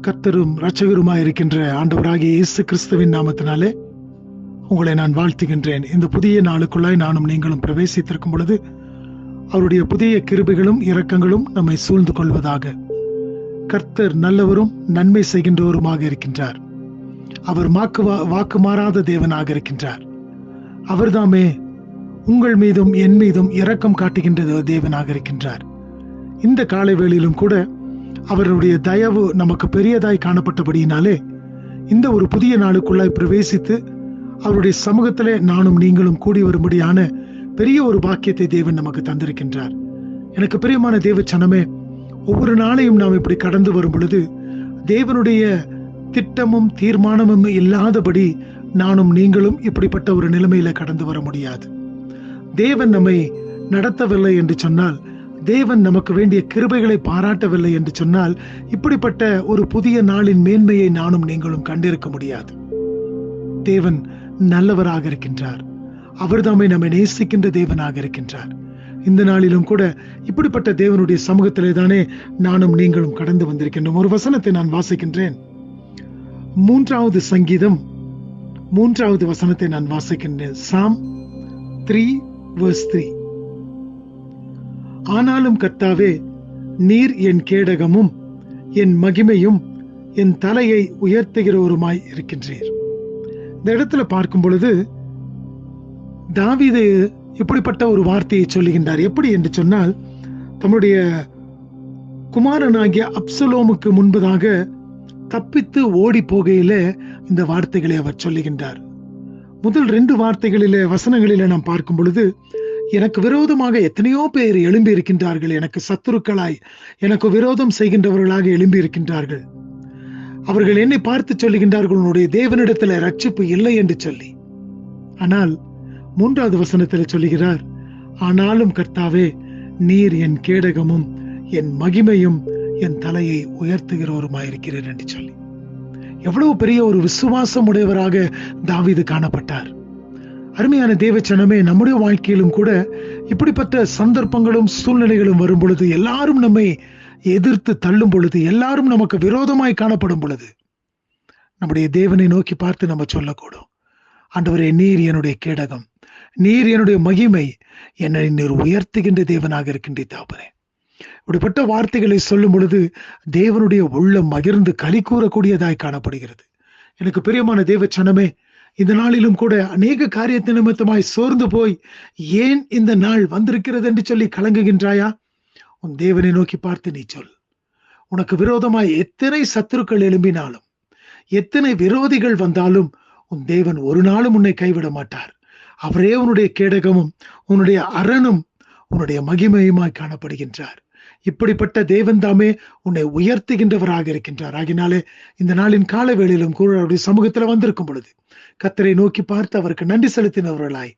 கர்த்தரும் இரட்சகருமாய் இருக்கின்ற ஆண்டவராகிய இயேசு கிறிஸ்துவின் நாமத்தினாலே உங்களை நான் வாழ்த்துகின்றேன். இந்த புதிய நாளுக்குள்ளாய் நானும் நீங்களும் பிரவேசித்திருக்கும் பொழுது அவருடைய புதிய கிருபைகளும் இரக்கங்களும் நம்மை சூழ்ந்து கொள்வதாக. கர்த்தர் நல்லவரும் நன்மை செய்கின்றவருமாக இருக்கின்றார். அவர் வாக்கு மாறாத தேவனாக இருக்கின்றார். அவர்தாமே உங்கள் மீதும் என் மீதும் இரக்கம் காட்டுகின்ற தேவனாக இருக்கின்றார். இந்த காலை வேளையிலும் கூட அவருடைய தயவு நமக்கு பெரியதாய் காணப்பட்டபடியினாலே இந்த ஒரு புதிய நாளுக்குள்ளாய் பிரவேசித்து அவருடைய சமூகத்திலே நானும் நீங்களும் கூடி வரும்படியான பெரிய ஒரு பாக்கியத்தை தேவன் நமக்கு தந்திருக்கின்றார். எனக்கு பிரியமான தேவ சனமே, ஒவ்வொரு நாளையும் நாம் இப்படி கடந்து வரும் பொழுது தேவனுடைய திட்டமும் தீர்மானமும் இல்லாதபடி நானும் நீங்களும் இப்படிப்பட்ட ஒரு நிலைமையில கடந்து வர முடியாது. தேவன் நம்மை நடத்தவில்லை என்று சொன்னால், தேவன் நமக்கு வேண்டிய கிருபைகளை பாராட்டவில்லை என்று சொன்னால், இப்படிப்பட்ட ஒரு புதிய நாளின் மேன்மையை நானும் நீங்களும் கண்டிருக்க முடியாது. தேவன் நல்லவராக இருக்கின்றார். அவர்தாமே நம்மை நேசிக்கின்ற தேவனாக இருக்கின்றார். இந்த நாளிலும் கூட இப்படிப்பட்ட தேவனுடைய சமூகத்திலே தானே நானும் நீங்களும் கடந்து வந்திருக்கின்றோம். ஒரு வசனத்தை நான் வாசிக்கின்றேன். 3வது சங்கீதம் 3வது வசனத்தை நான் வாசிக்கின்றேன். Psalm 3:3. ஆனாலும் கர்த்தாவே, நீர் என் கேடகமும் என் மகிமையும் என் தலையை உயர்த்துகிறவருமாய் இருக்கின்றீர். இந்த இடத்துல பார்க்கும் பொழுது தாவீது இப்படிப்பட்ட ஒரு வார்த்தையை சொல்லுகின்றார். எப்படி என்று சொன்னால், தம்முடைய குமாரனாகிய அப்சலோமுக்கு முன்பதாக தப்பித்து ஓடி போகையில இந்த வார்த்தைகளை அவர் சொல்லுகின்றார். முதல் 2 வார்த்தைகளிலே வசனங்களிலே நாம் பார்க்கும் பொழுது, எனக்கு விரோதமாக எத்தனையோ பேர் எழும்பி இருக்கின்றார்கள், எனக்கு சத்துருக்களாய் எனக்கு விரோதம் செய்கின்றவர்களாக எழும்பி இருக்கின்றார்கள். அவர்கள் என்னை பார்த்து சொல்லுகின்றார்கள், உன்னுடைய தேவனிடத்தில் ரட்சிப்பு இல்லை என்று சொல்லி. ஆனால் 3வது வசனத்தில் சொல்லுகிறார், ஆனாலும் கர்த்தாவே, நீர் என் கேடகமும் என் மகிமையும் என் தலையை உயர்த்துகிறவருமாயிருக்கிறீர் என்று சொல்லி. எவ்வளவு பெரிய ஒரு விசுவாசம் உடையவராக தாவீது காணப்பட்டார். அருமையான தேவச்சனமே, நம்முடைய வாழ்க்கையிலும் கூட இப்படிப்பட்ட சந்தர்ப்பங்களும் சூழ்நிலைகளும் வரும் பொழுது, எல்லாரும் நம்மை எதிர்த்து தள்ளும் பொழுது, எல்லாரும் நமக்கு விரோதமாய் காணப்படும் பொழுது, நம்முடைய தேவனை நோக்கி பார்த்து நம்ம சொல்லக்கூடும், ஆண்டவரே, நீர் என்னுடைய கேடகம், நீர் என்னுடைய மகிமை, என்னை நீர் உயர்த்துகின்ற தேவனாக இருக்கின்ற தாபரே. இப்படிப்பட்ட வார்த்தைகளை சொல்லும் பொழுது தேவனுடைய உள்ளம் மகிழ்ந்து களி கூறக்கூடியதாய் காணப்படுகிறது. எனக்கு பிரியமான தேவச்சனமே, இந்த நாளிலும் கூட அநேக காரியத்தை நிமித்தமாய் சோர்ந்து போய் ஏன் இந்த நாள் வந்திருக்கிறது என்று சொல்லி கலங்குகின்றாயா? உன் தேவனை நோக்கி பார்த்து நீ சொல். உனக்கு விரோதமாய் எத்தனை சத்துருக்கள் எழும்பினாலும், எத்தனை விரோதிகள் வந்தாலும், உன் தேவன் ஒரு நாளும் உன்னை கைவிட மாட்டார். அவரே உன்னுடைய கேடகமும் உன்னுடைய அரணும் உன்னுடைய மகிமையுமாய் காணப்படுகின்றார். இப்படிப்பட்ட தேவன் தாமே உன்னை உயர்த்துகின்றவராக இருக்கின்றார். ஆகினாலே இந்த நாளின் கால வேளையிலும் கூட அவருடைய சமூகத்துல வந்திருக்கும் பொழுது கர்த்தரை நோக்கி பார்த்து அவருக்கு நன்றி செலுத்தினவர்களாய்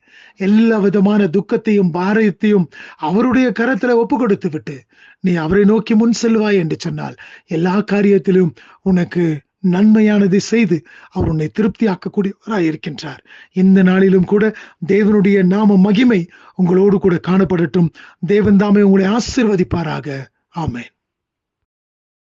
எல்லா விதமான துக்கத்தையும் பாரத்தையும் அவருடைய கரத்துல ஒப்பு கொடுத்து விட்டு நீ அவரை நோக்கி முன் செல்வாய் என்று சொன்னால், எல்லா காரியத்திலும் உனக்கு நன்மையானதை செய்து அவர் உன்னை திருப்தியாக்கக்கூடியவராய் இருக்கின்றார். இந்த நாளிலும் கூட தேவனுடைய நாம மகிமை உங்களோடு கூட காணப்படட்டும். தேவன் தாமே உங்களை ஆசீர்வதிப்பாராக. ஆமென்.